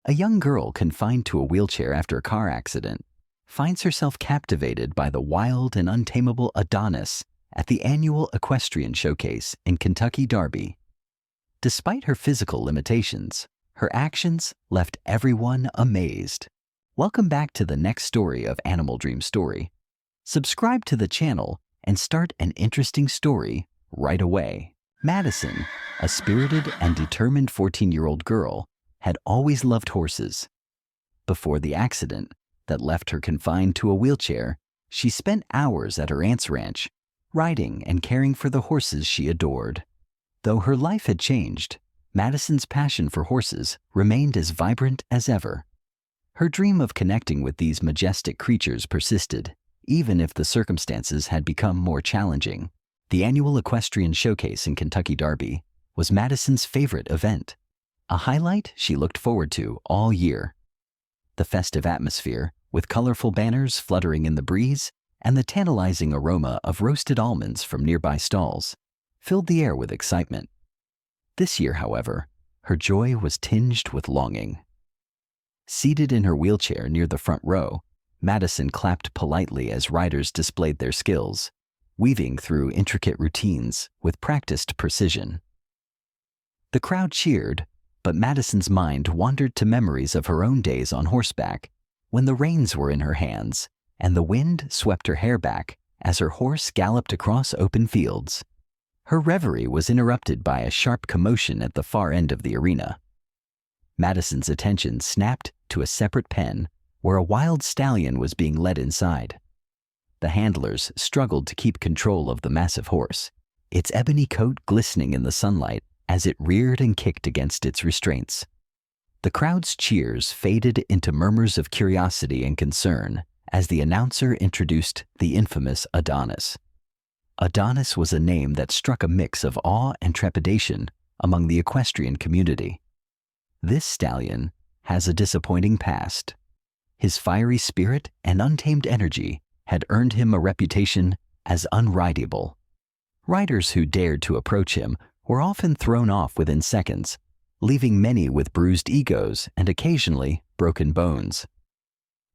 A young girl confined to a wheelchair after a car accident finds herself captivated by the wild and untamable Adonis at the annual equestrian showcase in Kentucky Derby. Despite her physical limitations, her actions left everyone amazed. Welcome back to the next story of Animal Dream Story. Subscribe to the channel and start an interesting story right away. Madison, a spirited and determined 14-year-old girl, had always loved horses. Before the accident that left her confined to a wheelchair, she spent hours at her aunt's ranch, riding and caring for the horses she adored. Though her life had changed, Madison's passion for horses remained as vibrant as ever. Her dream of connecting with these majestic creatures persisted, even if the circumstances had become more challenging. The annual equestrian showcase in Kentucky Derby was Madison's favorite event, a highlight she looked forward to all year. The festive atmosphere, with colorful banners fluttering in the breeze and the tantalizing aroma of roasted almonds from nearby stalls, filled the air with excitement. This year, however, her joy was tinged with longing. Seated in her wheelchair near the front row, Madison clapped politely as riders displayed their skills, weaving through intricate routines with practiced precision. The crowd cheered, but Madison's mind wandered to memories of her own days on horseback, when the reins were in her hands and the wind swept her hair back as her horse galloped across open fields. Her reverie was interrupted by a sharp commotion at the far end of the arena. Madison's attention snapped to a separate pen where a wild stallion was being led inside. The handlers struggled to keep control of the massive horse, its ebony coat glistening in the sunlight as it reared and kicked against its restraints. The crowd's cheers faded into murmurs of curiosity and concern as the announcer introduced the infamous Adonis. Adonis was a name that struck a mix of awe and trepidation among the equestrian community. This stallion has a disappointing past. His fiery spirit and untamed energy had earned him a reputation as unrideable. Riders who dared to approach him were often thrown off within seconds, leaving many with bruised egos and occasionally broken bones.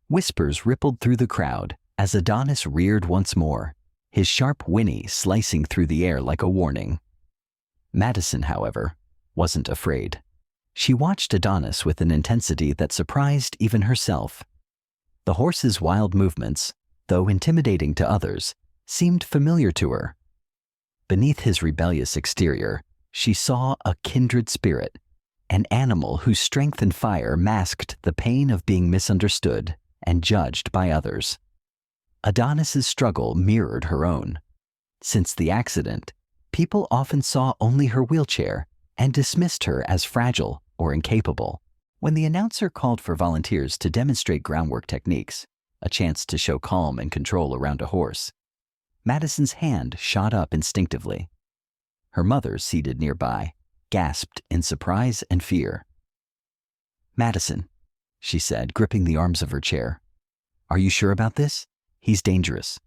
Whispers rippled through the crowd as Adonis reared once more, his sharp whinny slicing through the air like a warning. Madison, however, wasn't afraid. She watched Adonis with an intensity that surprised even herself. The horse's wild movements, though intimidating to others, seemed familiar to her. Beneath his rebellious exterior, she saw a kindred spirit, an animal whose strength and fire masked the pain of being misunderstood and judged by others. Adonis's struggle mirrored her own. Since the accident, people often saw only her wheelchair and dismissed her as fragile or incapable. When the announcer called for volunteers to demonstrate groundwork techniques, a chance to show calm and control around a horse, Madison's hand shot up instinctively. Her mother, seated nearby, gasped in surprise and fear. "Madison," she said, gripping the arms of her chair, "are you sure about this? He's dangerous."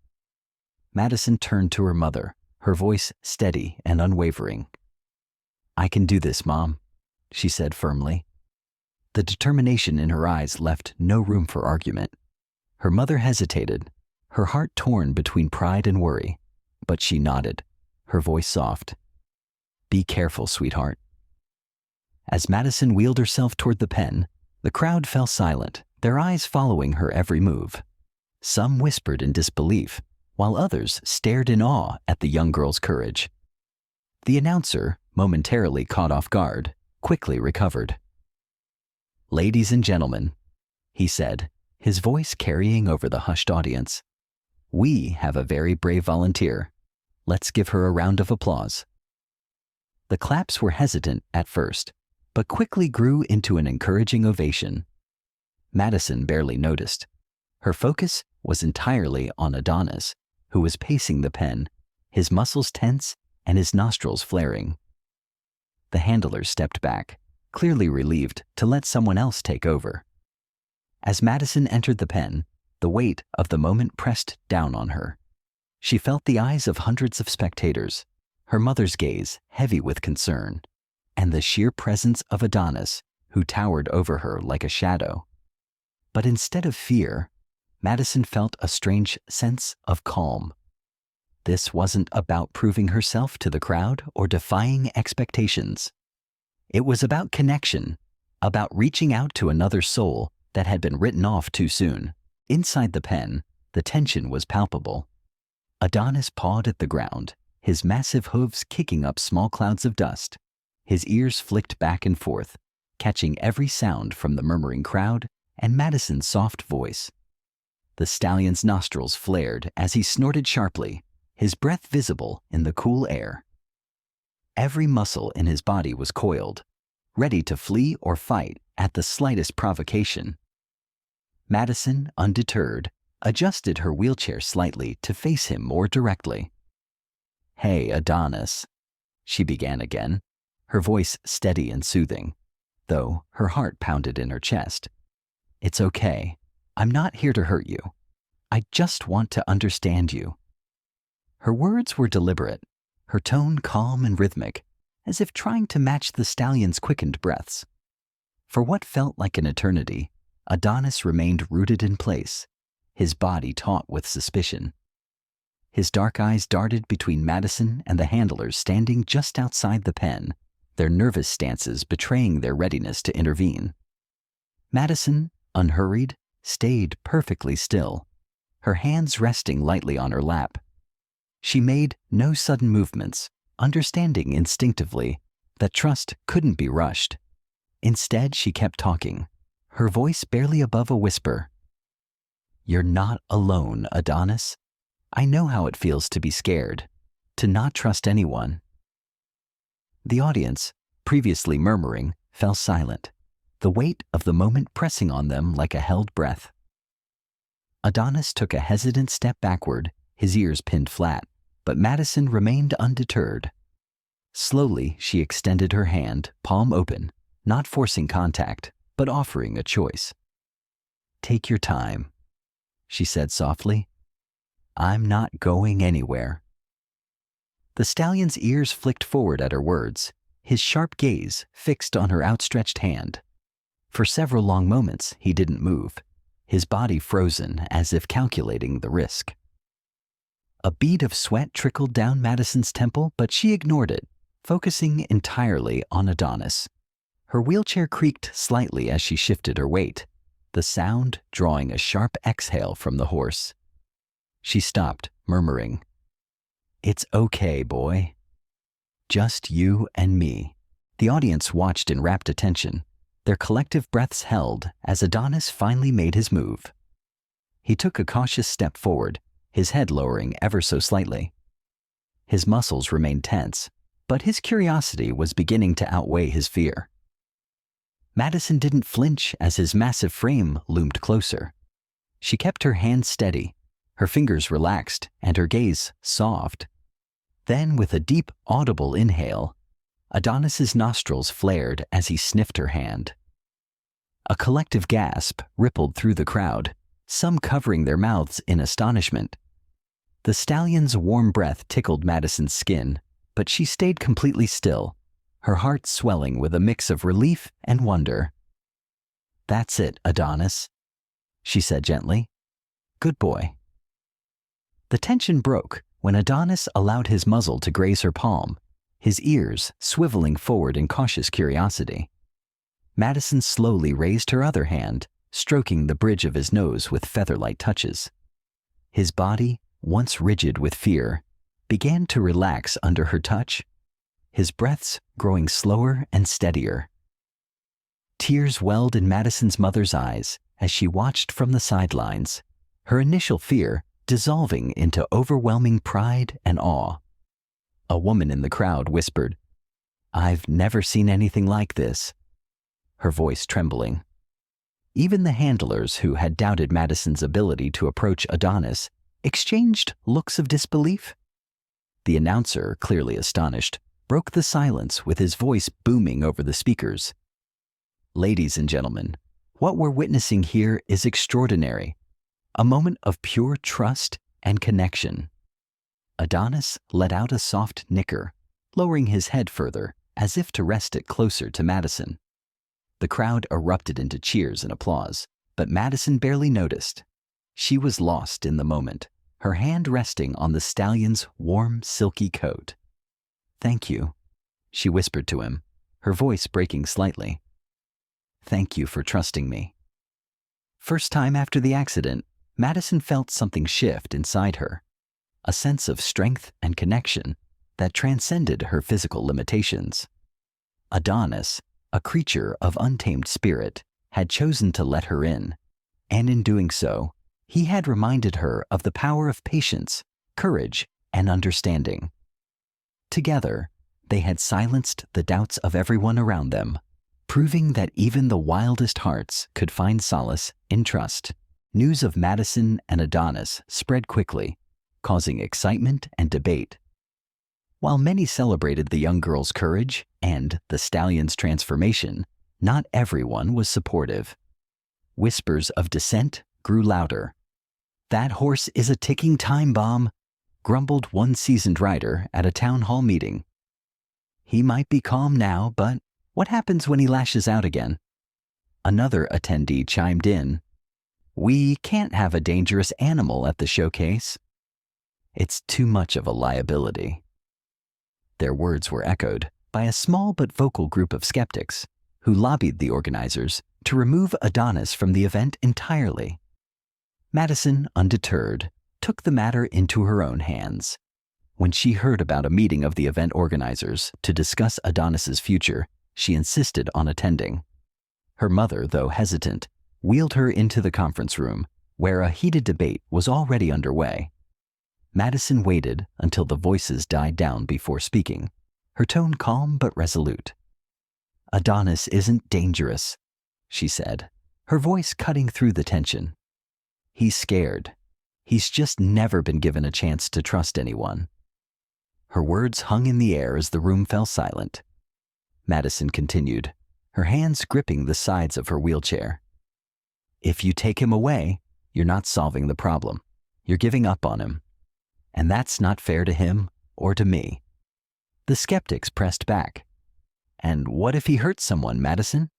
Madison turned to her mother, her voice steady and unwavering. "I can do this, Mom," she said firmly. The determination in her eyes left no room for argument. Her mother hesitated, her heart torn between pride and worry, but she nodded, her voice soft. "Be careful, sweetheart." As Madison wheeled herself toward the pen, the crowd fell silent, their eyes following her every move. Some whispered in disbelief, while others stared in awe at the young girl's courage. The announcer, momentarily caught off guard, quickly recovered. "Ladies and gentlemen," he said, his voice carrying over the hushed audience, "we have a very brave volunteer. Let's give her a round of applause." The claps were hesitant at first, but quickly grew into an encouraging ovation. Madison barely noticed. Her focus was entirely on Adonis, who was pacing the pen, his muscles tense and his nostrils flaring. The handler stepped back, clearly relieved to let someone else take over. As Madison entered the pen, the weight of the moment pressed down on her. She felt the eyes of hundreds of spectators, her mother's gaze heavy with concern, and the sheer presence of Adonis, who towered over her like a shadow. But instead of fear, Madison felt a strange sense of calm. This wasn't about proving herself to the crowd or defying expectations. It was about connection, about reaching out to another soul that had been written off too soon. Inside the pen, the tension was palpable. Adonis pawed at the ground, his massive hooves kicking up small clouds of dust. His ears flicked back and forth, catching every sound from the murmuring crowd and Madison's soft voice. The stallion's nostrils flared as he snorted sharply, his breath visible in the cool air. Every muscle in his body was coiled, ready to flee or fight at the slightest provocation. Madison, undeterred, adjusted her wheelchair slightly to face him more directly. "Hey, Adonis," she began again, her voice steady and soothing, though her heart pounded in her chest. "It's okay. I'm not here to hurt you. I just want to understand you." Her words were deliberate, her tone calm and rhythmic, as if trying to match the stallion's quickened breaths. For what felt like an eternity, Adonis remained rooted in place, his body taut with suspicion. His dark eyes darted between Madison and the handlers standing just outside the pen, their nervous stances betraying their readiness to intervene. Madison, unhurried, stayed perfectly still, her hands resting lightly on her lap. She made no sudden movements, understanding instinctively that trust couldn't be rushed. Instead, she kept talking, her voice barely above a whisper. "You're not alone, Adonis. I know how it feels to be scared, to not trust anyone." The audience, previously murmuring, fell silent, the weight of the moment pressing on them like a held breath. Adonis took a hesitant step backward, his ears pinned flat, but Madison remained undeterred. Slowly, she extended her hand, palm open, not forcing contact, but offering a choice. "Take your time," she said softly. "I'm not going anywhere." The stallion's ears flicked forward at her words, his sharp gaze fixed on her outstretched hand. For several long moments, he didn't move, his body frozen as if calculating the risk. A bead of sweat trickled down Madison's temple, but she ignored it, focusing entirely on Adonis. Her wheelchair creaked slightly as she shifted her weight, the sound drawing a sharp exhale from the horse. She stopped, murmuring, "It's okay, boy. Just you and me." The audience watched in rapt attention, their collective breaths held as Adonis finally made his move. He took a cautious step forward, his head lowering ever so slightly. His muscles remained tense, but his curiosity was beginning to outweigh his fear. Madison didn't flinch as his massive frame loomed closer. She kept her hands steady, her fingers relaxed and her gaze soft. Then, with a deep, audible inhale, Adonis's nostrils flared as he sniffed her hand. A collective gasp rippled through the crowd, some covering their mouths in astonishment. The stallion's warm breath tickled Madison's skin, but she stayed completely still, her heart swelling with a mix of relief and wonder. "That's it, Adonis," she said gently. "Good boy." The tension broke when Adonis allowed his muzzle to graze her palm, his ears swiveling forward in cautious curiosity. Madison slowly raised her other hand, stroking the bridge of his nose with feather-light touches. His body, once rigid with fear, began to relax under her touch, his breaths growing slower and steadier. Tears welled in Madison's mother's eyes as she watched from the sidelines, her initial fear dissolving into overwhelming pride and awe. A woman in the crowd whispered, "I've never seen anything like this," her voice trembling. Even the handlers who had doubted Madison's ability to approach Adonis exchanged looks of disbelief. The announcer, clearly astonished, broke the silence with his voice booming over the speakers. "Ladies and gentlemen, what we're witnessing here is extraordinary. A moment of pure trust and connection." Adonis let out a soft nicker, lowering his head further, as if to rest it closer to Madison. The crowd erupted into cheers and applause, but Madison barely noticed. She was lost in the moment, her hand resting on the stallion's warm, silky coat. "Thank you," she whispered to him, her voice breaking slightly. "Thank you for trusting me." First time after the accident, Madison felt something shift inside her, a sense of strength and connection that transcended her physical limitations. Adonis, a creature of untamed spirit, had chosen to let her in, and in doing so, he had reminded her of the power of patience, courage, and understanding. Together, they had silenced the doubts of everyone around them, proving that even the wildest hearts could find solace in trust. News of Madison and Adonis spread quickly, causing excitement and debate. While many celebrated the young girl's courage and the stallion's transformation, not everyone was supportive. Whispers of dissent grew louder. "That horse is a ticking time bomb," grumbled one seasoned rider at a town hall meeting. "He might be calm now, but what happens when he lashes out again?" Another attendee chimed in, "We can't have a dangerous animal at the showcase. It's too much of a liability." Their words were echoed by a small but vocal group of skeptics who lobbied the organizers to remove Adonis from the event entirely. Madison, undeterred, took the matter into her own hands. When she heard about a meeting of the event organizers to discuss Adonis's future, she insisted on attending. Her mother, though hesitant, wheeled her into the conference room, where a heated debate was already underway. Madison waited until the voices died down before speaking, her tone calm but resolute. "Adonis isn't dangerous," she said, her voice cutting through the tension. "He's scared. He's just never been given a chance to trust anyone." Her words hung in the air as the room fell silent. Madison continued, her hands gripping the sides of her wheelchair. "If you take him away, you're not solving the problem. You're giving up on him. And that's not fair to him or to me." The skeptics pressed back. "And what if he hurts someone, Madison?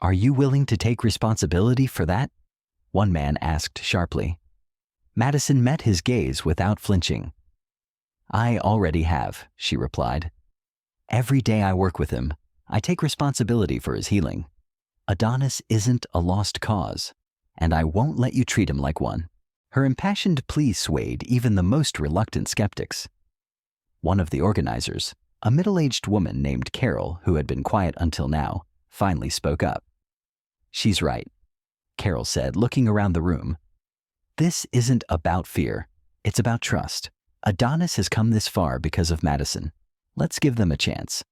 Are you willing to take responsibility for that?" one man asked sharply. Madison met his gaze without flinching. "I already have," she replied. "Every day I work with him, I take responsibility for his healing. Adonis isn't a lost cause, and I won't let you treat him like one." Her impassioned plea swayed even the most reluctant skeptics. One of the organizers, a middle-aged woman named Carol, who had been quiet until now, finally spoke up. "She's right," Carol said, looking around the room. "This isn't about fear. It's about trust. Adonis has come this far because of Madison. Let's give them a chance."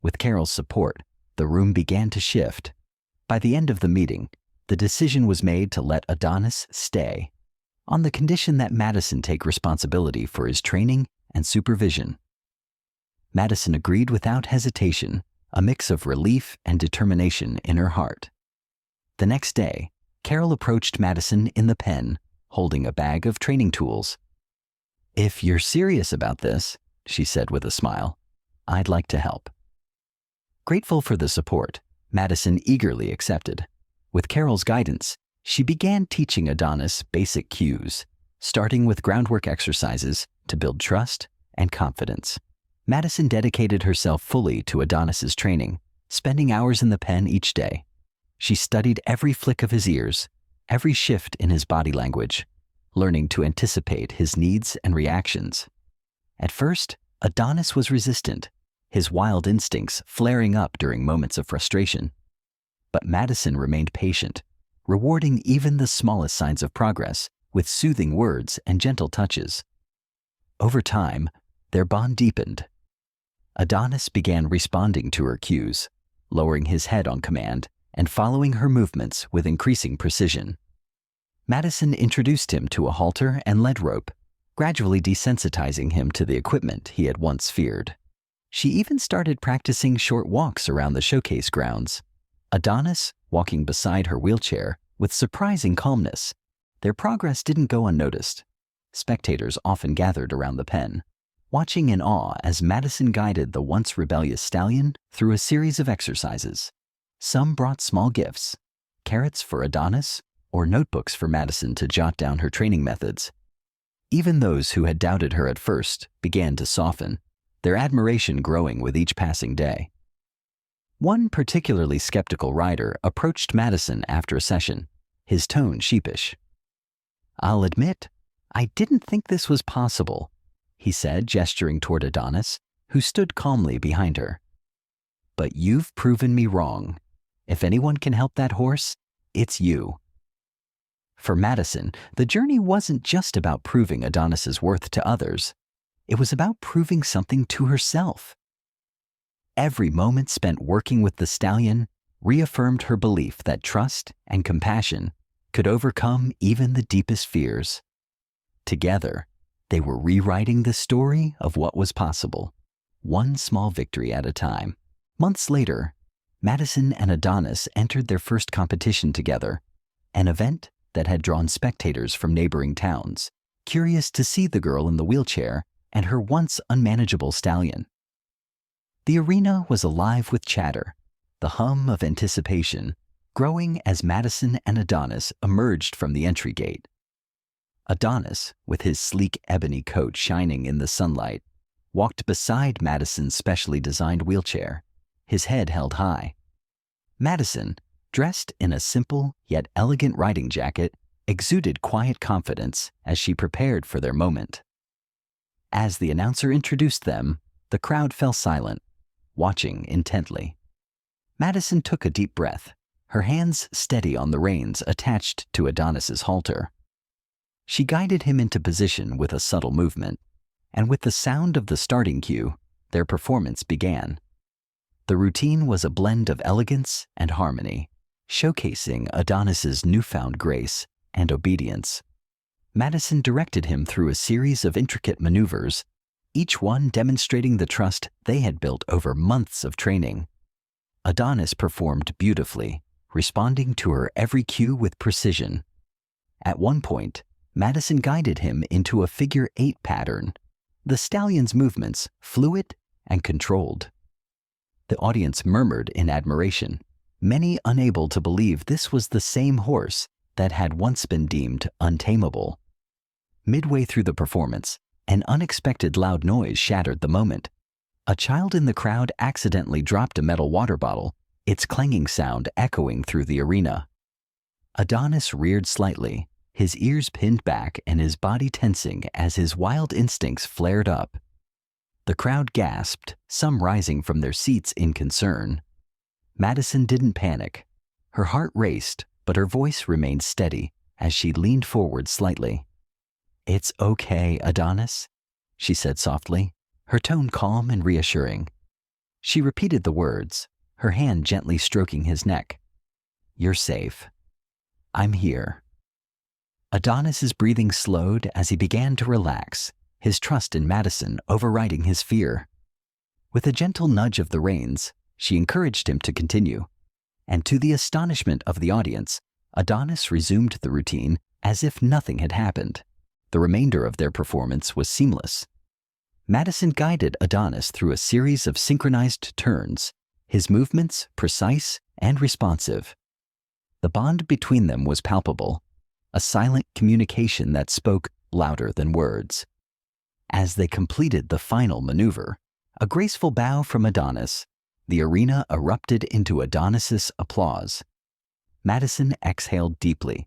With Carol's support, the room began to shift. By the end of the meeting, the decision was made to let Adonis stay, on the condition that Madison take responsibility for his training and supervision. Madison agreed without hesitation, a mix of relief and determination in her heart. The next day, Carol approached Madison in the pen, holding a bag of training tools. "If you're serious about this," she said with a smile, "I'd like to help." Grateful for the support, Madison eagerly accepted. With Carol's guidance, she began teaching Adonis basic cues, starting with groundwork exercises to build trust and confidence. Madison dedicated herself fully to Adonis's training, spending hours in the pen each day. She studied every flick of his ears, every shift in his body language, learning to anticipate his needs and reactions. At first, Adonis was resistant, his wild instincts flaring up during moments of frustration. But Madison remained patient, rewarding even the smallest signs of progress with soothing words and gentle touches. Over time, their bond deepened. Adonis began responding to her cues, lowering his head on command and following her movements with increasing precision. Madison introduced him to a halter and lead rope, gradually desensitizing him to the equipment he had once feared. She even started practicing short walks around the showcase grounds, Adonis walking beside her wheelchair with surprising calmness. Their progress didn't go unnoticed. Spectators often gathered around the pen, watching in awe as Madison guided the once rebellious stallion through a series of exercises. Some brought small gifts, carrots for Adonis, or notebooks for Madison to jot down her training methods. Even those who had doubted her at first began to soften, their admiration growing with each passing day. One particularly skeptical rider approached Madison after a session, his tone sheepish. "I'll admit, I didn't think this was possible," he said, gesturing toward Adonis, who stood calmly behind her. "But you've proven me wrong. If anyone can help that horse, it's you." For Madison, the journey wasn't just about proving Adonis's worth to others. It was about proving something to herself. Every moment spent working with the stallion reaffirmed her belief that trust and compassion could overcome even the deepest fears. Together, they were rewriting the story of what was possible, one small victory at a time. Months later, Madison and Adonis entered their first competition together, an event that had drawn spectators from neighboring towns, curious to see the girl in the wheelchair and her once unmanageable stallion. The arena was alive with chatter, the hum of anticipation growing as Madison and Adonis emerged from the entry gate. Adonis, with his sleek ebony coat shining in the sunlight, walked beside Madison's specially designed wheelchair, his head held high. Madison, dressed in a simple yet elegant riding jacket, exuded quiet confidence as she prepared for their moment. As the announcer introduced them, the crowd fell silent, watching intently. Madison took a deep breath, her hands steady on the reins attached to Adonis's halter. She guided him into position with a subtle movement, and with the sound of the starting cue, their performance began. The routine was a blend of elegance and harmony, showcasing Adonis's newfound grace and obedience. Madison directed him through a series of intricate maneuvers, each one demonstrating the trust they had built over months of training. Adonis performed beautifully, responding to her every cue with precision. At one point, Madison guided him into a figure-8 pattern, the stallion's movements fluid and controlled. The audience murmured in admiration, many unable to believe this was the same horse that had once been deemed untamable. Midway through the performance, an unexpected loud noise shattered the moment. A child in the crowd accidentally dropped a metal water bottle, its clanging sound echoing through the arena. Adonis reared slightly, his ears pinned back and his body tensing as his wild instincts flared up. The crowd gasped, some rising from their seats in concern. Madison didn't panic. Her heart raced, but her voice remained steady as she leaned forward slightly. "It's okay, Adonis," she said softly, her tone calm and reassuring. She repeated the words, her hand gently stroking his neck. "You're safe. I'm here." Adonis's breathing slowed as he began to relax, his trust in Madison overriding his fear. With a gentle nudge of the reins, she encouraged him to continue, and to the astonishment of the audience, Adonis resumed the routine as if nothing had happened. The remainder of their performance was seamless. Madison guided Adonis through a series of synchronized turns, his movements precise and responsive. The bond between them was palpable, a silent communication that spoke louder than words. As they completed the final maneuver, a graceful bow from Adonis, the arena erupted into Adonis's applause. Madison exhaled deeply,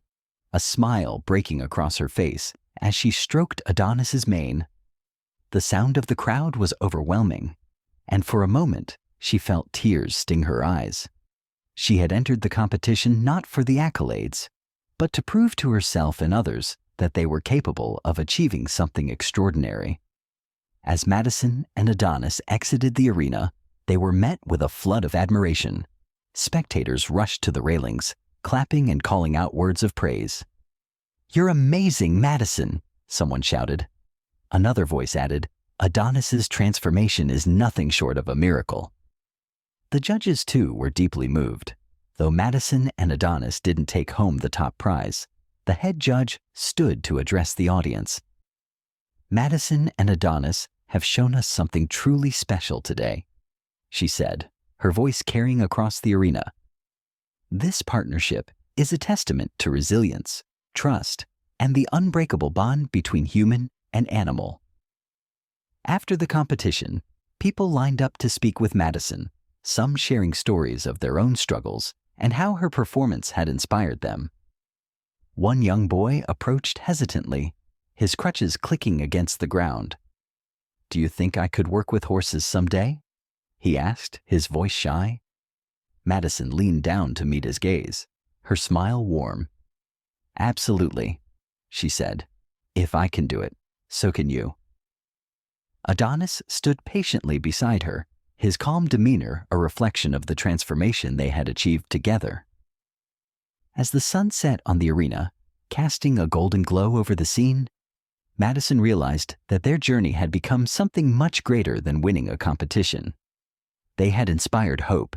a smile breaking across her face as she stroked Adonis's mane. The sound of the crowd was overwhelming, and for a moment she felt tears sting her eyes. She had entered the competition not for the accolades, but to prove to herself and others that they were capable of achieving something extraordinary. As Madison and Adonis exited the arena, they were met with a flood of admiration. Spectators rushed to the railings, clapping and calling out words of praise. "You're amazing, Madison," someone shouted. Another voice added, "Adonis's transformation is nothing short of a miracle." The judges, too, were deeply moved. Though Madison and Adonis didn't take home the top prize, the head judge stood to address the audience. "Madison and Adonis have shown us something truly special today," she said, her voice carrying across the arena. This partnership is a testament to resilience, trust, and the unbreakable bond between human and animal. After the competition, people lined up to speak with Madison, some sharing stories of their own struggles and how her performance had inspired them. One young boy approached hesitantly, his crutches clicking against the ground. "Do you think I could work with horses someday?" he asked, his voice shy. Madison leaned down to meet his gaze, her smile warm. "Absolutely," she said. "If I can do it, so can you." Adonis stood patiently beside her, his calm demeanor a reflection of the transformation they had achieved together. As the sun set on the arena, casting a golden glow over the scene, Madison realized that their journey had become something much greater than winning a competition. They had inspired hope,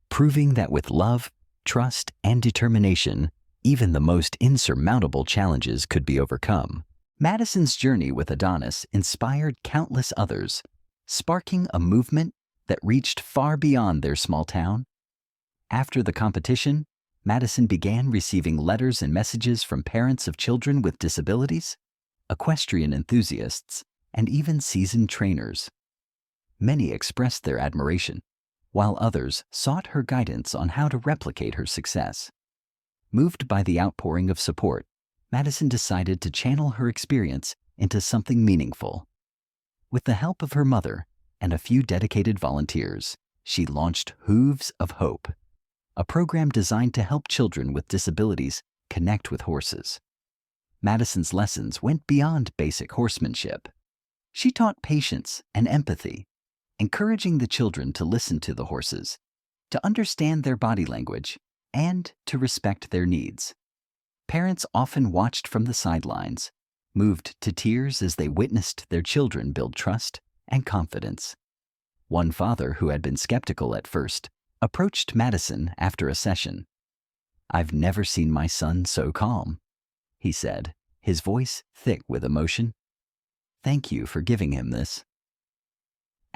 proving that with love, trust, and determination, even the most insurmountable challenges could be overcome. Madison's journey with Adonis inspired countless others, sparking a movement that reached far beyond their small town. After the competition, Madison began receiving letters and messages from parents of children with disabilities, equestrian enthusiasts, and even seasoned trainers. Many expressed their admiration, while others sought her guidance on how to replicate her success. Moved by the outpouring of support, Madison decided to channel her experience into something meaningful. With the help of her mother and a few dedicated volunteers, she launched Hooves of Hope, a program designed to help children with disabilities connect with horses. Madison's lessons went beyond basic horsemanship. She taught patience and empathy, encouraging the children to listen to the horses, to understand their body language, and to respect their needs. Parents often watched from the sidelines, moved to tears as they witnessed their children build trust and confidence. One father, who had been skeptical at first, approached Madison after a session. "I've never seen my son so calm," he said, his voice thick with emotion. "Thank you for giving him this."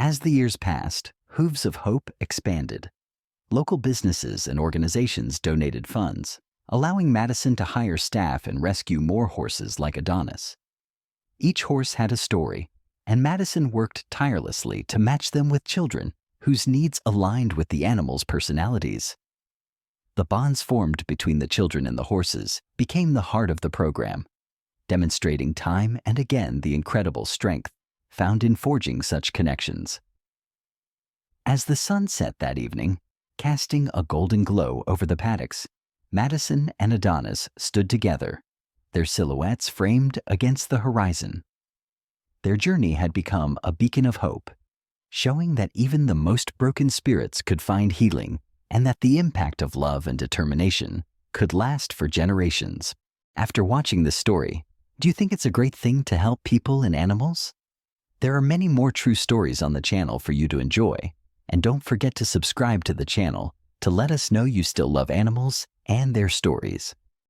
As the years passed, Hooves of Hope expanded. Local businesses and organizations donated funds, allowing Madison to hire staff and rescue more horses like Adonis. Each horse had a story, and Madison worked tirelessly to match them with children whose needs aligned with the animals' personalities. The bonds formed between the children and the horses became the heart of the program, demonstrating time and again the incredible strength found in forging such connections. As the sun set that evening, casting a golden glow over the paddocks, Madison and Adonis stood together, their silhouettes framed against the horizon. Their journey had become a beacon of hope, showing that even the most broken spirits could find healing and that the impact of love and determination could last for generations. After watching this story, do you think it's a great thing to help people and animals? There are many more true stories on the channel for you to enjoy, and don't forget to subscribe to the channel to let us know you still love animals and their stories.